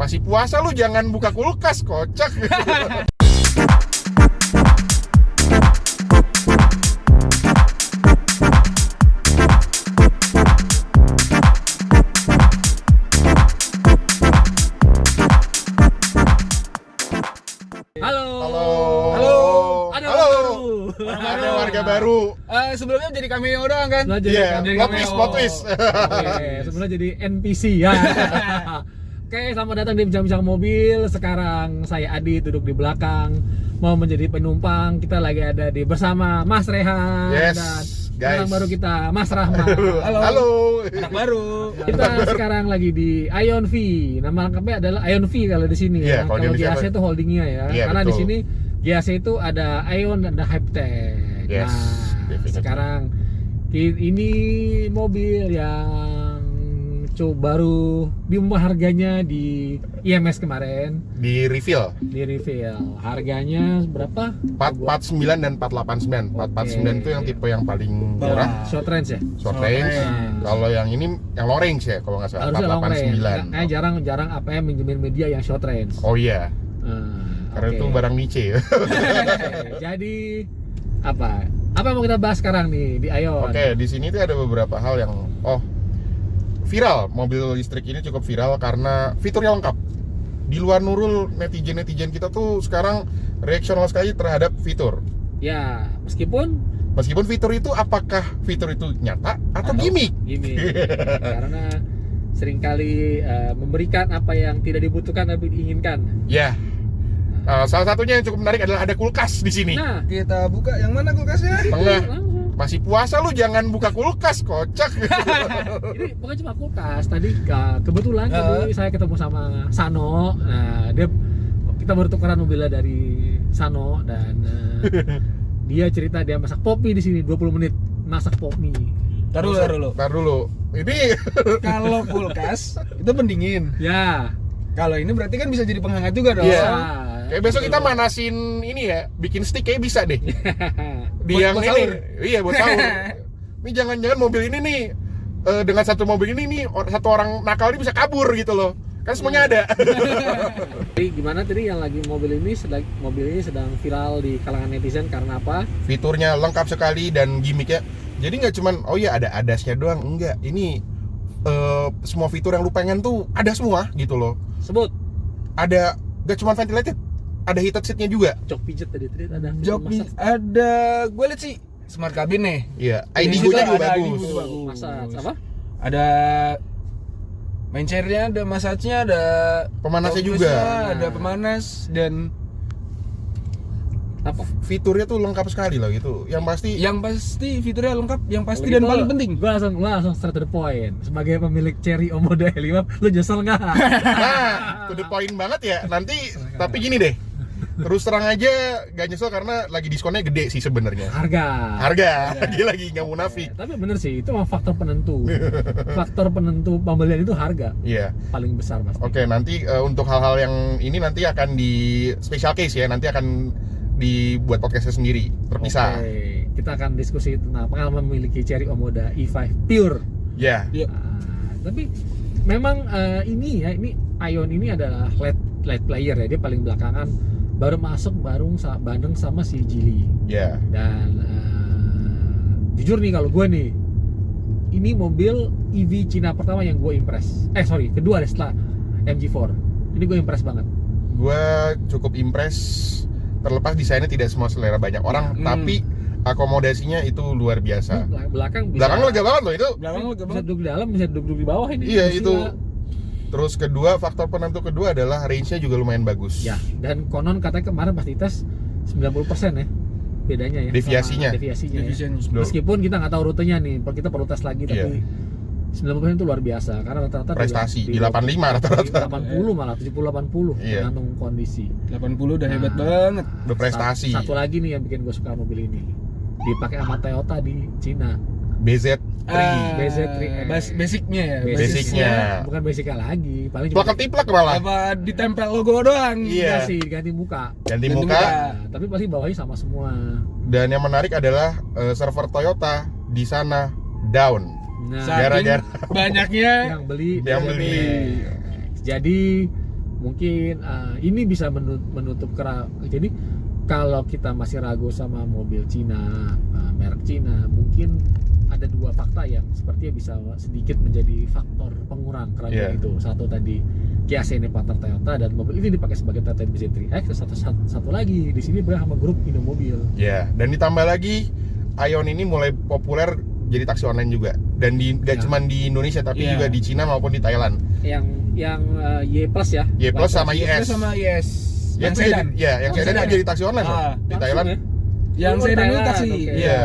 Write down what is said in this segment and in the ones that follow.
Masih puasa lu jangan buka kulkas, kocak. Halo. Ada warga baru. Sebelumnya jadi cameo doang kan? Iya, plot twist. Sebenarnya jadi NPC ya. Oke, selamat datang di Bincang-Bincang Mobil. Sekarang saya Adi duduk di belakang, mau menjadi penumpang. Kita lagi ada bersama Mas Rehan dan orang baru kita, Mas Rahmat. Halo. Anak baru. Kita sekarang lagi di Ion V. Nama lengkapnya adalah Ion V kalau di sini Iya, ya. kalau di Kalau Indonesia GAC itu holdingnya ya. Iya, Karena di betul. sini GAC itu ada Ion dan ada Hypetech. Yes, definitely. Sekarang ini mobil yang baru diumumkan harganya di IMS kemarin, Di reveal di reveal. Harganya berapa? 449 dan 489. 449 itu yang tipe yang paling murah, Short range ya? short Short range. range. Kalau yang ini yang long range ya, kalau nggak salah Harusnya long range. 489. Jarang apa ya minjemin media yang short range. Oh iya, karena Oke. itu barang niche ya. Jadi apa yang mau kita bahas sekarang nih di Ion? Oke, di sini tuh ada beberapa hal yang viral. Mobil listrik ini cukup viral karena fiturnya lengkap. Di luar Nurul, netizen kita tuh sekarang reaksional sekali terhadap fitur. Ya, meskipun Fitur itu apakah fitur itu nyata atau gimmick? karena seringkali memberikan apa yang tidak dibutuhkan tapi diinginkan. Ya. Salah satunya yang cukup menarik adalah ada kulkas di sini. Nah, Kita buka yang mana kulkasnya? Tengah. langsung. Masih puasa lu jangan buka kulkas, kocak. Ini bukan cuma kulkas. Tadi kebetulan tadi saya ketemu sama Sano. Nah, kita baru tukeran mobilnya dari Sano dan dia cerita dia masak popi di sini 20 menit masak popi. Tar dulu. Ini Kalau kulkas itu pendingin. Ya. Kalau ini berarti kan bisa jadi penghangat juga dong. Iya. Kayak besok kita manasin ini ya, bikin stick kayak bisa deh. Di Buat yang ini. sahur. Iya, buat sahur. Ini jangan-jangan mobil ini nih dengan satu mobil ini nih satu orang nakal ini bisa kabur gitu loh. Kan semuanya ada. Jadi gimana tadi yang lagi mobil ini sedang viral di kalangan netizen karena apa? Fiturnya lengkap sekali dan gimmicknya. Jadi nggak cuman ada adasnya doang, enggak. Ini semua fitur yang lu pengen tuh ada semua gitu loh. Sebut Ada nggak cuma ventilated, ada heated seatnya juga. jok pijet tadi ada. Jok ada, gue liat sih smart cabin nih. Iya, Di ID situ nya juga ada bagus. ID bagus. Massage apa? Ada main chairnya, ada massage-nya, ada Pemanasnya top juga. glass-nya, ada pemanas dan Apa? Fiturnya tuh lengkap sekali loh gitu. Yang pasti fiturnya lengkap, yang pasti Begitu, dan paling penting. Gua langsung straight to the point. Sebagai pemilik Cherry Omoda E5, lu nyesel nggak? Nah, to the point banget ya. Nanti tapi gini deh. Terus terang aja gak nyesel karena lagi diskonnya gede sih sebenarnya. Harga lagi nggak munafik. Tapi bener sih, itu memang faktor penentu. Faktor penentu pembelian itu harga Iya. paling besar pasti. Oke, nanti untuk hal-hal yang ini nanti akan di special case ya. Nanti akan dibuat podcastnya sendiri terpisah. Oke, kita akan diskusi tentang pengalaman memiliki Cherry Omoda E5 Pure. Ya. Tapi memang ini Ion ini adalah late player ya, dia paling belakangan baru masuk bareng sama si Geely. Ya. Dan jujur nih kalau gue nih, ini mobil EV Cina pertama yang gue impress. Kedua deh setelah MG4. Ini gue impress banget. Gue cukup impress. Terlepas desainnya tidak semua selera banyak orang, tapi akomodasinya itu luar biasa. Belakang Lega banget loh itu. Belakang lu bisa gabung. duduk di dalam, bisa duduk di bawah ini. Iya Gila. itu. Terus faktor penentu kedua adalah range-nya juga lumayan bagus. Ya, dan konon katanya kemarin pas dites 90% ya bedanya ya. Deviasinya. Sama Deviasinya. Ya. Division. Meskipun kita nggak tahu rutenya nih, kita perlu tes lagi Iya. tapi 90% itu luar biasa karena rata-rata Prestasi di 85 rata-rata. 80 malah 70-80 Iya. tergantung kondisi. 80 udah hebat Nah. banget. Berprestasi. Satu lagi nih yang bikin gue suka mobil ini. Dipakai sama Toyota di Cina. BZ3. Basicnya ya. Basicnya. Bukan basicnya lagi, paling Plak-tiplak malah. Apa ditempel logo doang? Iya. sih diganti muka. Ganti Ganti muka. muka. Tapi pasti bawahnya sama semua. Dan yang menarik adalah server Toyota di sana down. Nah, Saking Gara-gara banyaknya yang beli. yang beli. Jadi Mungkin ini bisa menutup jadi kalau kita masih ragu sama mobil Cina, merek Cina, mungkin ada dua fakta yang sepertinya bisa sedikit menjadi faktor pengurang keraguan itu. Satu tadi Kia Cenex partner Toyota, dan mobil ini dipakai sebagai Toyota BZ3X. Satu lagi di sini bergabung sama grup Indomobil. Ya, dan ditambah lagi Aion ini mulai populer jadi taksi online juga, dan gak cuma di Indonesia tapi juga di Cina maupun di Thailand. Yang Y Plus ya. Y Plus sama Y IS. sama IS. Yang sedan. Yang sedan itu jadi taksi online loh di Thailand. Yang sedan itu taksi. Iya.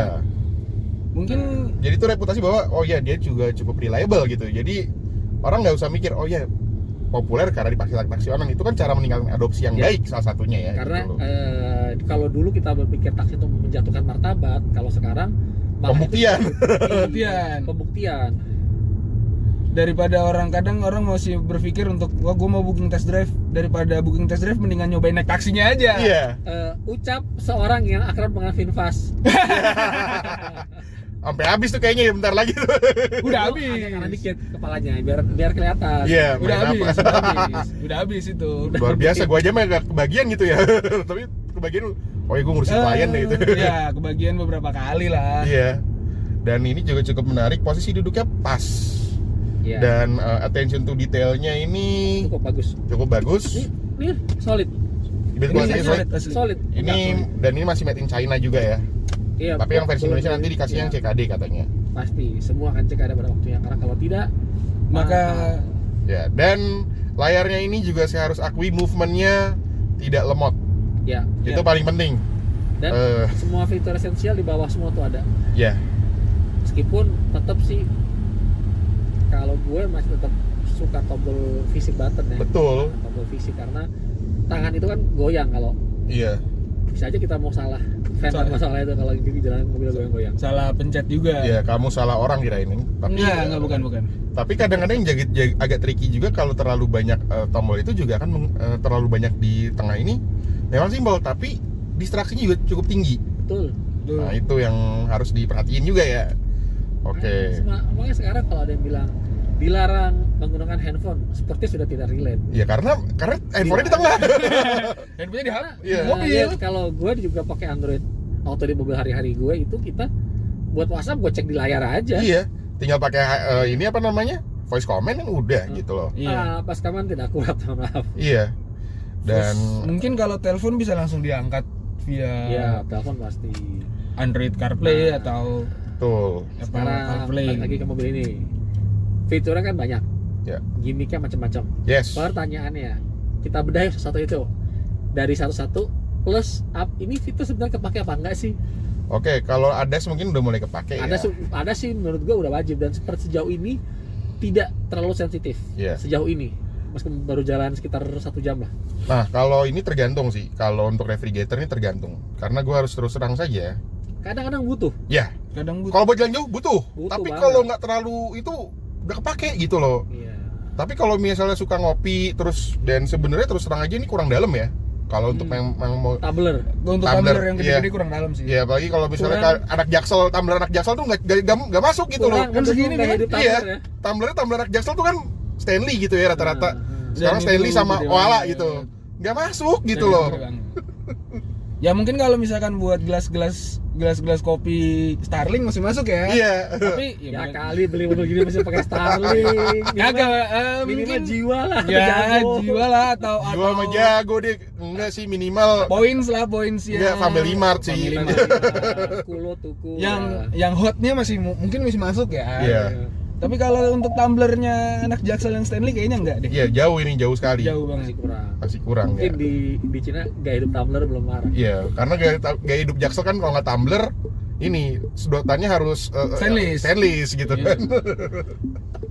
Mungkin jadi itu reputasi bahwa dia juga cukup reliable gitu. Jadi orang nggak usah mikir populer karena dipakai taksi online. Itu kan cara meningkatkan adopsi yang baik salah satunya ya. Karena gitu kalau dulu kita berpikir taksi itu menjatuhkan martabat, kalau sekarang pembuktian. Daripada kadang orang masih berpikir untuk gue mau booking test drive, daripada booking test drive mendingan nyobain naik taksinya aja. Iya. Ucap seorang yang akrab dengan Finfast. Sampai habis tuh kayaknya bentar lagi tuh. Udah habis. Karena dikit kepalanya biar kelihatan. Iya, udah habis itu. Luar biasa, gua aja mah gak kebagian gitu ya. Tapi kebagian gue ngurusin klien deh gitu. Iya, kebagian beberapa kali lah. Iya. Dan ini juga cukup menarik, posisi duduknya pas. Iya. Dan attention to detailnya ini cukup bagus. Ini solid. Solid. Ini dan ini masih made in China juga ya. Iya, tapi yang versi Indonesia nanti dikasih yang CKD katanya. Pasti, semua akan CKD pada waktunya, karena kalau tidak maka ya. Dan layarnya ini juga saya harus akui movementnya tidak lemot. Ya. Itu paling penting. Dan semua fitur esensial di bawah semua tuh ada. Ya. Meskipun tetap sih kalau gue masih tetap suka tombol fisik button ya. Betul. Tombol fisik karena tangan itu kan goyang kalau. Iya. Bisa aja kita mau salah masalah itu kalau di jalan mobil goyang-goyang. Salah pencet juga. Iya, kamu salah orang kirain. Tapi enggak bukan. Tapi kadang-kadang yang agak tricky juga kalau terlalu banyak tombol itu juga kan terlalu banyak di tengah ini. Memang simpel tapi distraksinya juga cukup tinggi. Betul. Nah, itu yang harus diperhatiin juga ya. Oke. Makanya sekarang kalau ada yang bilang dilarang menggunakan handphone, seperti sudah tidak relate. Ya karena handphonenya di tengah. Handphonenya di mobil. Ya, kalau gue juga pakai Android Auto di mobil hari-hari gue itu kita buat WhatsApp gue cek di layar aja. Iya, tinggal pakai ini apa namanya? Voice comment kan udah gitu loh. Iya. Pas kapan tidak akurat, maaf. Iya. Dan mungkin kalau telepon bisa langsung diangkat via telepon pasti. Android CarPlay atau tuh. Sekarang lagi ke mobil ini. Fiturnya kan banyak. Ya. Gimmicknya macam-macam. Yes. Pertanyaannya, kita bedah satu itu. Dari satu-satu plus up ini fitur sebenarnya kepake apa enggak sih? Oke, kalau ADAS mungkin udah mulai kepake ya. Ada sih menurut gua udah wajib, dan seperti sejauh ini tidak terlalu sensitif. Sejauh ini. Meskipun baru jalan sekitar 1 jam lah. Nah, kalau ini tergantung sih. Kalau untuk refrigerator ini tergantung. Karena gua harus terus terang saja. Kadang-kadang butuh. Ya. Kadang butuh. Kalau buat jalan jauh butuh. Tapi kalau nggak terlalu itu udah kepake gitu loh. Iya. Tapi kalau misalnya suka ngopi terus, dan sebenarnya terus terang aja ini kurang dalam ya. Kalau untuk yang mau tumbler. Untuk tumbler yang gede-gede kurang dalam sih. Iya, apalagi kalau misalnya tumbler anak jaksel tuh nggak masuk gitu loh. Kan segini kan? Iya. Tumbler anak jaksel tuh kan Stanley gitu ya rata-rata. Sekarang Stanley sama Oala gitu. Nggak masuk gitu loh. Ya mungkin kalau misalkan buat gelas kopi Starling masih masuk ya. Iya. Tapi kali beli mobil gini masih pakai Starling. Minimal jiwa lah. Ya, jiwa lah atau jiwa sama jago deh. Enggak sih, minimal points ya. Enggak, Family Mart sih. Kulo tuku. Yang hotnya mungkin masih masuk ya. Iya. Tapi kalau untuk tumblernya anak Jaksel yang Stanley kayaknya enggak deh. Iya, jauh sekali. Jauh banget. Masih kurang mungkin ya. di Cina gaya hidup tumbler belum marah. Iya, karena gaya hidup Jaksel kan kalau nggak tumbler ini sedotannya harus stainless gitu kan.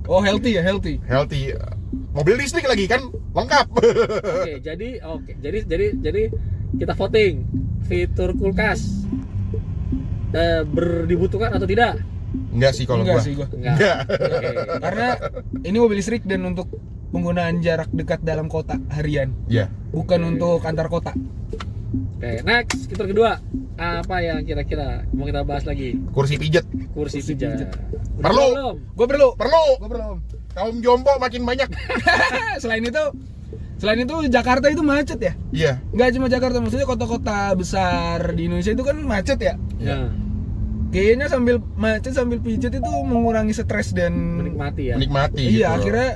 Oh, healthy ya, healthy. Mobil listrik lagi kan lengkap. Jadi kita voting fitur kulkas dibutuhkan atau tidak? Enggak sih kalau gua. Enggak. Karena ini mobil listrik dan untuk penggunaan jarak dekat dalam kota harian. Iya. Bukan untuk antar kota. Oke, next fitur kedua. Apa yang kira-kira mau kita bahas lagi? Kursi pijet. Perlu. Gue perlu. Kaum jompo makin banyak. Selain itu Selain itu Jakarta itu macet ya? Iya. Nggak cuma Jakarta, maksudnya kota-kota besar di Indonesia itu kan macet ya? Ya, Kayaknya sambil macet sambil pijet itu mengurangi stres dan menikmati ya. Menikmati iya gitu loh. akhirnya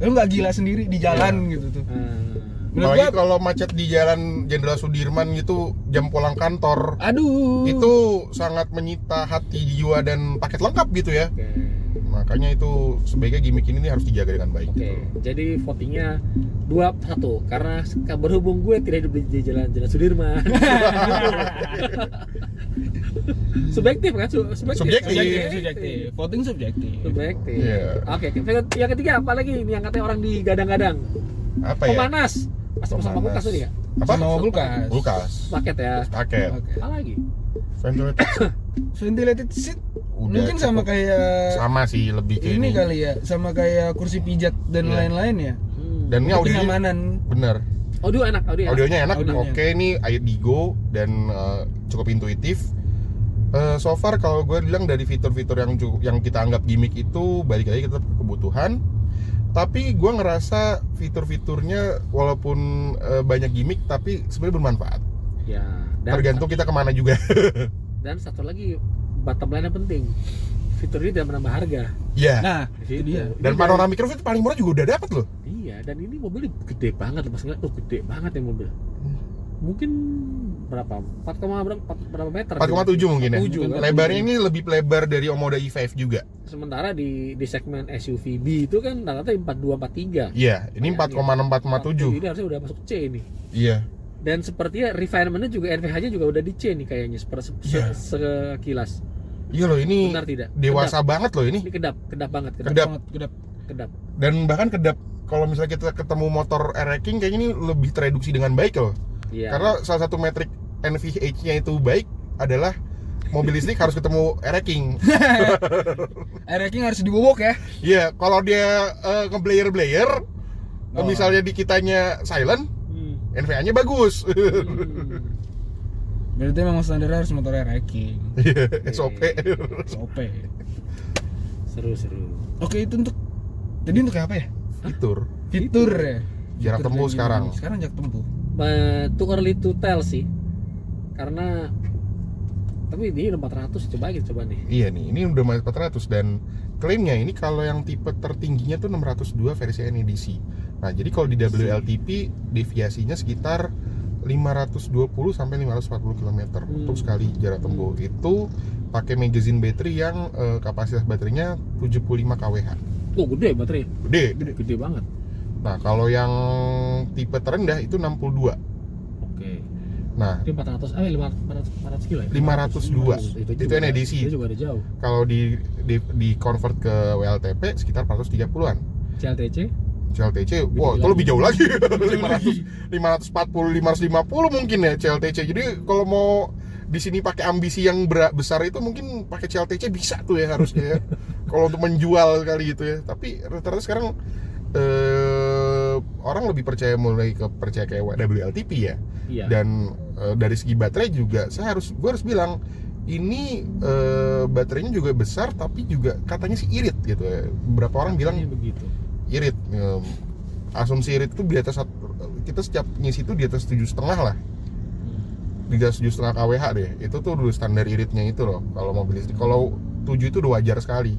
lu nggak gila sendiri di jalan gitu tuh. Menurut Apalagi gua, kalau macet di Jalan Jenderal Sudirman gitu jam pulang kantor, aduh. itu sangat menyita hati, jiwa dan paket lengkap gitu ya. Oke. Makanya itu sebaiknya gimmick ini harus dijaga dengan baik. Oke, Gitu. jadi votingnya 2-1 karena berhubung gue tidak hidup di Jalan Sudirman. Subjektif kan? Subjektif. Subjektif. Voting subjektif. Subjektif. Iya. Oke, yang ketiga apa lagi ini yang katanya orang digadang-gadang? Apa ya? Pemanas. Pas sama Pemanas. kulkas tadi ya? Apa? Sama kulkas. Kulkas. Paket ya. Paket. Oke. Apa lagi? Ventilator. Ventilated seat Udah mungkin sama cukup. kayak Sama sih lebih kayak ini kali ya, sama kayak kursi pijat dan Iya. lain-lain ya. Dan ini Untuk audionya kenyamanan. bener. Audio enak, audio enak. Audionya enak. Audionya. Oke, ini Digo dan cukup intuitif. So far kalau gue bilang dari fitur-fitur yang kita anggap gimmick itu balik lagi ke kebutuhan. Tapi gue ngerasa fitur-fiturnya walaupun banyak gimmick tapi sebenarnya bermanfaat. Ya. Tergantung kita kemana juga. Dan satu lagi bottom line yang penting. Fitur ini tidak menambah harga. Iya. Nah, itu Gitu. dia. Dan Ini panoramic roof itu paling murah juga udah dapat loh. Iya, dan ini mobil gede banget loh, Mas ngeliat tuh gede banget ya mobil. Mungkin berapa? 4, berapa meter? 4,7 mungkin ya. 4,7 kan? Lebarnya ini lebih lebar dari Omoda E5 juga. Sementara di segmen SUV B itu kan rata-rata 42 43. Iya, ini 4,6 4,7. Ini harusnya udah masuk C ini. Iya. Dan sepertinya refinementnya juga NVH-nya juga udah di C nih kayaknya Iya. sekilas. Iya loh, ini Benar tidak? dewasa banget loh ini. Ini kedap banget, Kedap. kedap. Dan bahkan kedap kalau misalnya kita ketemu motor air-racking kayaknya ini lebih tereduksi dengan baik loh. Iya. Karena salah satu metrik NVH-nya itu baik adalah mobil listrik harus ketemu air-racking. Air-racking harus dibobok ya. Iya, kalau dia ngeblayer-blayer, Oh. misalnya di kitanya silent, Hmm. NVH-nya bagus. Berarti memang standar harus motor air-racking. SOP. SOP. Seru. Oke, itu untuk jadi untuk apa ya? Fitur. Fitur ya. Jarak Fitur tempuh kayak sekarang. gini. Sekarang jarak tempuh. Too early to tell sih. Karena tapi ini udah 400 coba nih. Iya nih, ini udah 400 dan klaimnya ini kalau yang tipe tertingginya tuh 602 versi NEDC. Nah, jadi kalau di WLTP deviasinya sekitar 520 sampai 540 km untuk sekali jarak tempuh. Itu pakai magazine battery yang kapasitas baterainya 75 kWh. Oh, gede baterai. Gede. Banget. Nah, kalau yang tipe terendah itu 62. Oke. Nah, Ini 400 kilo ya? 502. Itu NEDC. Itu juga ada jauh. Kalau di convert ke WLTP sekitar 430-an. CLTC CLTC, wah itu lagi. lebih jauh lagi. 540, 550 mungkin ya CLTC. Jadi kalau mau di sini pakai ambisi yang besar itu mungkin pakai CLTC bisa tuh ya harusnya ya. Kalau untuk menjual kali gitu ya. Tapi rata-rata sekarang orang lebih mulai percaya kayak WLTP ya. Iya. Dan dari segi baterai juga gue harus bilang ini baterainya juga besar tapi juga katanya sih irit gitu ya. Beberapa orang bilang Ini begitu. irit. Asumsi irit itu di atas kita setiap ngisi itu di atas 7,5 lah. Di atas 7,5 kWh deh. Itu tuh dulu standar iritnya itu loh kalau mobil listrik. Kalau 7 itu udah wajar sekali.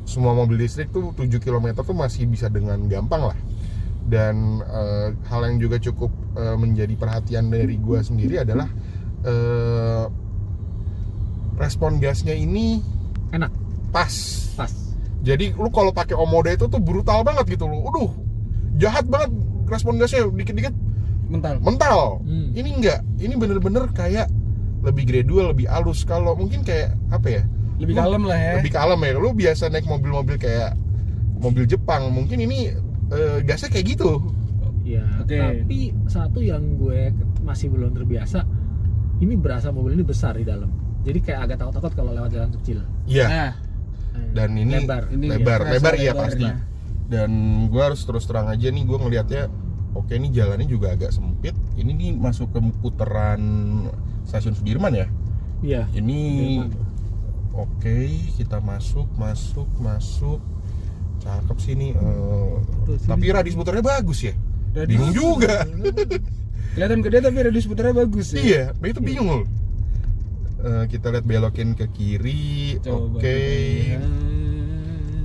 Semua mobil listrik tuh 7 km tuh masih bisa dengan gampang lah. Dan hal yang juga cukup menjadi perhatian dari gua sendiri adalah respon gasnya ini Enak, pas. Jadi lu kalau pakai Omoda itu tuh brutal banget gitu loh. Aduh, jahat banget respon gasnya, dikit-dikit mental. Ini enggak. Ini bener-bener kayak lebih gradual, lebih halus. Kalau mungkin kayak apa ya? Lebih kalem lah ya. Lebih kalem ya. Lu biasa naik mobil-mobil kayak mobil Jepang, mungkin ini gasnya kayak gitu. Iya. Oke. Tapi satu yang gue masih belum terbiasa, ini berasa mobil ini besar di dalam. Jadi kayak agak takut-takut kalau lewat jalan kecil. Iya. Nah, Dan ini lebar. lebar iya lebar, pasti. nah. Dan gue harus terus terang aja nih, gue ngelihatnya oke, ini jalannya juga agak sempit. Ini nih masuk ke putaran stasiun Sudirman ya. Iya. Ini Sudirman. oke, kita masuk. Cakep sih nih. Tuh, sini. Tapi radius muternya bagus ya. Bingung juga. Kelihatan gede tapi radius putarnya bagus ya. Iya, nah itu bingung loh. Kita lihat belokin ke kiri. Coba Oke. kita lihat.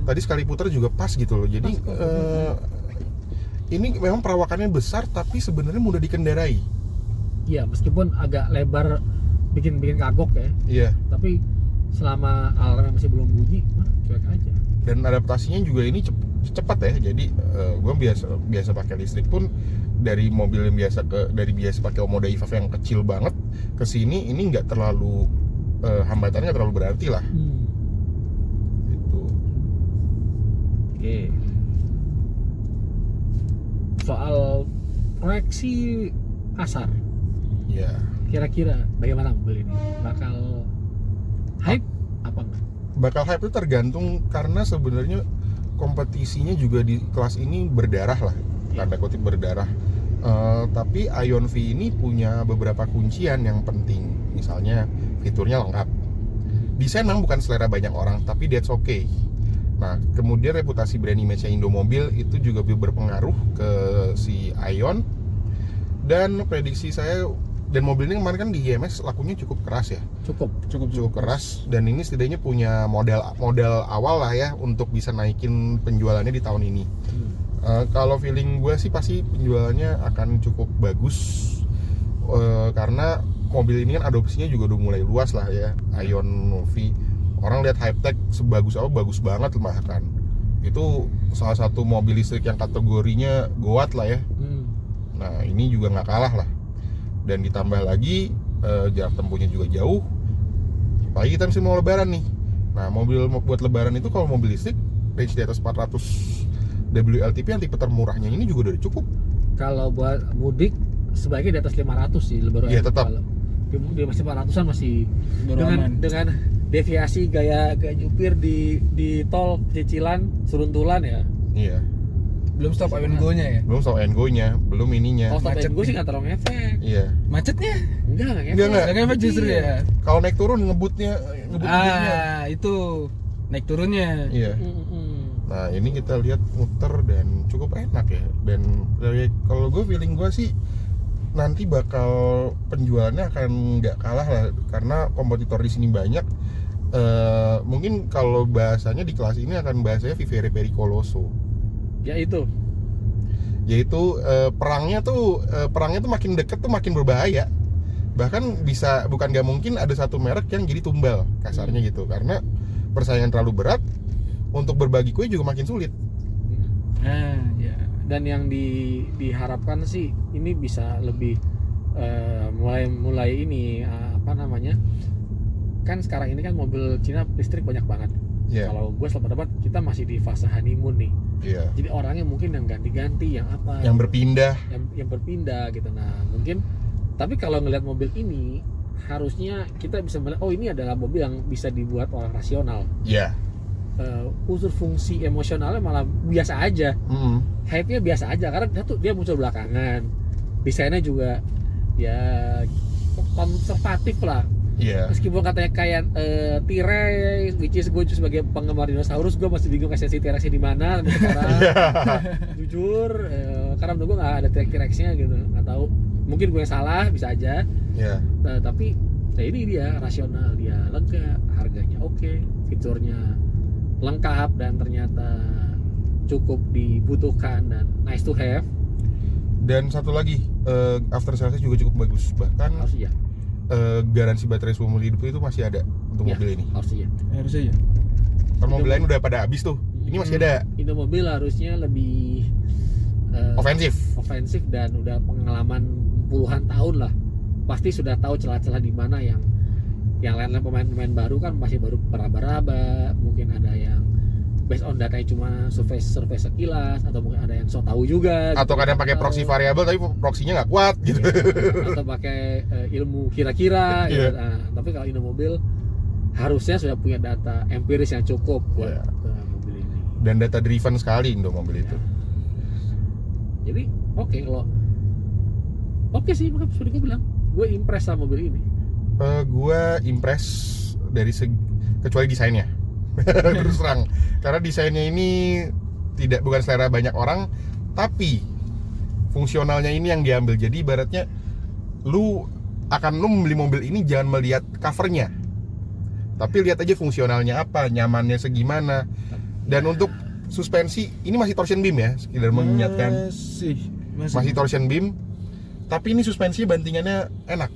Tadi sekali putar juga pas gitu loh. Jadi ini memang perawakannya besar tapi sebenarnya mudah dikendarai. Iya, meskipun agak lebar, bikin kagok ya. Iya. Tapi selama alarmnya masih belum bunyi, cuek aja. Dan adaptasinya juga ini cepat ya. Jadi gue biasa pakai listrik pun dari mobil yang biasa pakai Omoda e-Fav yang kecil banget ke sini ini nggak terlalu hambatannya nggak terlalu berarti lah. Gitu. Oke. Soal proyeksi pasar, Ya. kira-kira bagaimana mobil ini? Bakal hype apa enggak? Bakal hype itu tergantung karena sebenarnya kompetisinya juga di kelas ini berdarah lah, tanda kutip berdarah. Tapi Ion V ini punya beberapa kuncian yang penting. Misalnya fiturnya lengkap. Desain memang bukan selera banyak orang, tapi that's okay. Nah, kemudian reputasi brand image-nya Indomobil itu juga berpengaruh ke si Ion. Dan prediksi saya, dan mobil ini kemarin kan di IMS lakunya cukup keras ya. Cukup keras, dan ini setidaknya punya modal awal lah ya untuk bisa naikin penjualannya di tahun ini. Kalau feeling gue sih pasti penjualannya akan cukup bagus, karena mobil ini kan adopsinya juga udah mulai luas lah ya. Ion V, orang lihat Hypertech sebagus apa, bagus banget bahkan. Itu salah satu mobil listrik yang kategorinya goat lah ya. Nah ini juga nggak kalah lah. Dan ditambah lagi jarak tempuhnya juga jauh. Apalagi kita masih mau lebaran nih. Nah mobil buat lebaran itu kalau mobil listrik range di atas 400 WLTP yang tipe termurahnya ini juga udah cukup. Kalau buat mudik sebaiknya di atas 500 sih lebaran. Iya tetap. Di masih 400-an masih Baru dengan deviasi gaya nyupir di tol cicilan seruntulan ya. Iya. Belum stop Ion Go-nya ya. Belum stop and go-nya, belum ininya. Kalau stop Macet gue sih nih. nggak terlalu ngefek. Iya. Macetnya? Enggak ngefek. Enggak. Nggak efek justru ya. Kalau naik turun ngebutnya. Itu naik turunnya. Iya. Nah ini kita lihat muter dan cukup enak ya. Dan kalau gue feeling gue sih nanti bakal penjualannya akan nggak kalah lah, karena kompetitor di sini banyak. Mungkin kalau bahasanya di kelas ini akan bahasanya vivere pericoloso. Yaitu perangnya tuh makin deket tuh makin berbahaya. Bahkan bisa, bukan nggak mungkin ada satu merek yang jadi tumbal kasarnya gitu, karena persaingan terlalu berat. Untuk berbagi kue juga makin sulit. Nah, ya. Dan yang diharapkan sih ini bisa lebih mulai ini apa namanya, kan sekarang ini kan mobil Cina listrik banyak banget. Yeah. Kalau gue selalu dapat kita masih di fase honeymoon nih. Iya. Jadi orangnya mungkin yang ganti-ganti, yang apa? Yang berpindah. Yang berpindah gitu. Nah mungkin, tapi kalau ngelihat mobil ini harusnya kita bisa melihat, oh ini adalah mobil yang bisa dibuat orang rasional. Iya. Unsur fungsi emosionalnya malah biasa aja. Hype-nya biasa aja karena satu dia muncul belakangan. Desainnya juga ya konservatif lah. Iya. Meskipun katanya kayak T-Rex, which is gue sebagai penggemar dinosaurus, gue masih bingung esensi T-Rexnya di mana sampai sekarang. Jujur, karena menurut gue nggak ada T-Rexnya gitu, nggak tahu. Mungkin gue yang salah, bisa aja. Iya. Nah, tapi ya ini dia rasional, dia lega, harganya oke, fiturnya lengkap dan ternyata cukup dibutuhkan dan nice to have. Dan satu lagi, after sales juga cukup bagus. Bahkan Harus iya. Garansi baterai seumur hidup itu masih ada untuk Ya, mobil ini. harus iya. Harusnya ya. Kalau mobil lain udah pada habis tuh. Ini masih ada. Indomobil harusnya lebih ofensif dan udah pengalaman puluhan tahun lah. Pasti sudah tahu celah-celah di mana yang lain-lain pemain-pemain baru kan masih baru meraba-raba. Mungkin ada yang based on datanya cuma survei sekilas, atau mungkin ada yang so tahu juga. Atau gitu, kadang pakai proxy variabel tapi proxinya nggak kuat gitu. Ya, atau pakai ilmu kira-kira gitu. Yeah. Nah, tapi kalau Indomobil harusnya sudah punya data empiris yang cukup buat Yeah. mobil ini. Dan data driven sekali Indo mobil itu. Jadi oke sih, makanya sudah gue bilang gue impress sama mobil ini. Gue impress dari kecuali desainnya. Terus terang, karena desainnya ini bukan selera banyak orang, tapi fungsionalnya ini yang diambil. Jadi ibaratnya lu membeli mobil ini jangan melihat covernya, tapi lihat aja fungsionalnya apa, nyamannya segimana. Dan untuk suspensi ini masih torsion beam ya, sekedar mengingatkan, masih torsion beam, tapi ini suspensi bantingannya enak.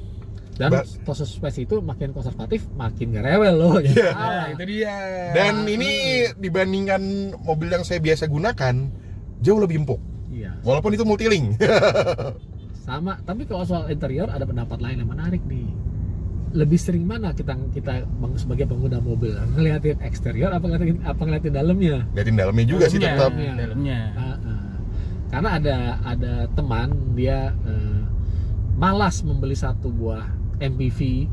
Dan suspensi itu makin konservatif makin gak rewel loh ya. Iya. Nah, itu dia. Dan ini dibandingkan mobil yang saya biasa gunakan jauh lebih empuk, Iya. walaupun itu multilink. Sama, tapi kalau soal interior ada pendapat lain yang menarik nih. Lebih sering mana kita sebagai pengguna mobil ngeliatin eksterior apa ngeliatin dalamnya? Liatin dalamnya juga sih tetap. Dalamnya. Karena ada teman dia malas membeli satu buah MPV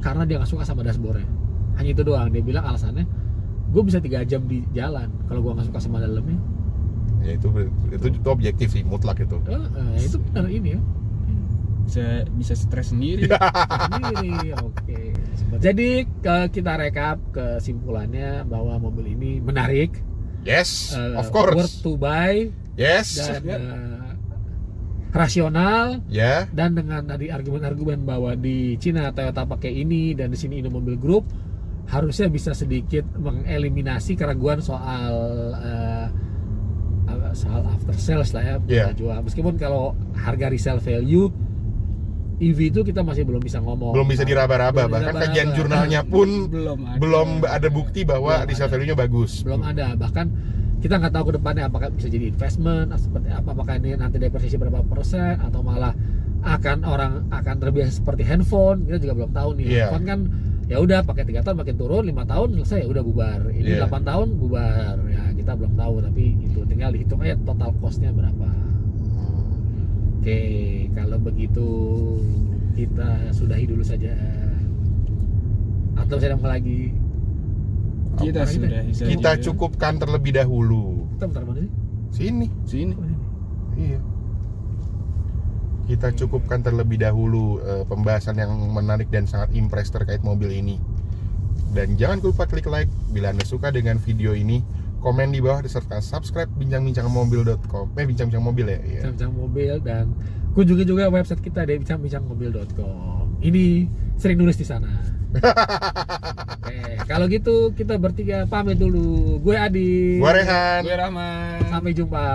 karena dia nggak suka sama dashboardnya. Hanya itu doang. Dia bilang alasannya, gue bisa 3 jam di jalan kalau gue nggak suka sama dalamnya. Ya itu objektif sih, mutlak itu. Itu benar ini ya. Bisa stres sendiri. Sendiri, oke. Jadi kita rekap kesimpulannya bahwa mobil ini menarik. Yes, of Worth course. to buy Yes. dan rasional. Ya. Dan dengan tadi argumen-argumen bahwa di Cina Toyota pakai ini dan di sini Indomobil Group, harusnya bisa sedikit mengeliminasi keraguan soal after sales lah ya, Yeah. jual. Meskipun kalau harga resale value EV itu kita masih belum bisa ngomong, Belum bisa diraba-raba, Belum bahkan diraba-raba. kajian jurnalnya pun belum ada bukti bahwa Belum resale ada. value-nya bagus. Belum ada. Bahkan kita nggak tahu ke depannya apakah bisa jadi investment seperti apa, apakah ini nanti depresiasi berapa persen atau malah akan terbiasa seperti handphone. Kita juga belum tahu nih. Yeah. Handphone kan ya udah pakai 3 tahun makin turun, 5 tahun selesai, udah bubar. Ini Yeah. 8 tahun bubar. Ya kita belum tahu, tapi itu tinggal dihitung aja total cost-nya berapa. Oke, kalau begitu kita sudahi dulu saja. Atau saya mau lagi? Kita Apa sudah Kita cukupkan terlebih dahulu. Kita bentar mana sih? Sini. sini. Oh, ini. Iya. Kita cukupkan terlebih dahulu pembahasan yang menarik dan sangat impress terkait mobil ini. Dan jangan lupa klik like bila Anda suka dengan video ini, komen di bawah serta subscribe bincang-bincangmobil.com. Bincang-bincang mobil ya. Iya. Bincang mobil, dan kunjungi juga website kita di bincang-bincangmobil.com. Ini sering nulis di sana. Oke, kalau gitu kita bertiga pamit dulu. Gue Adi. Gua Rehan. Gue Rahman. Sampai jumpa.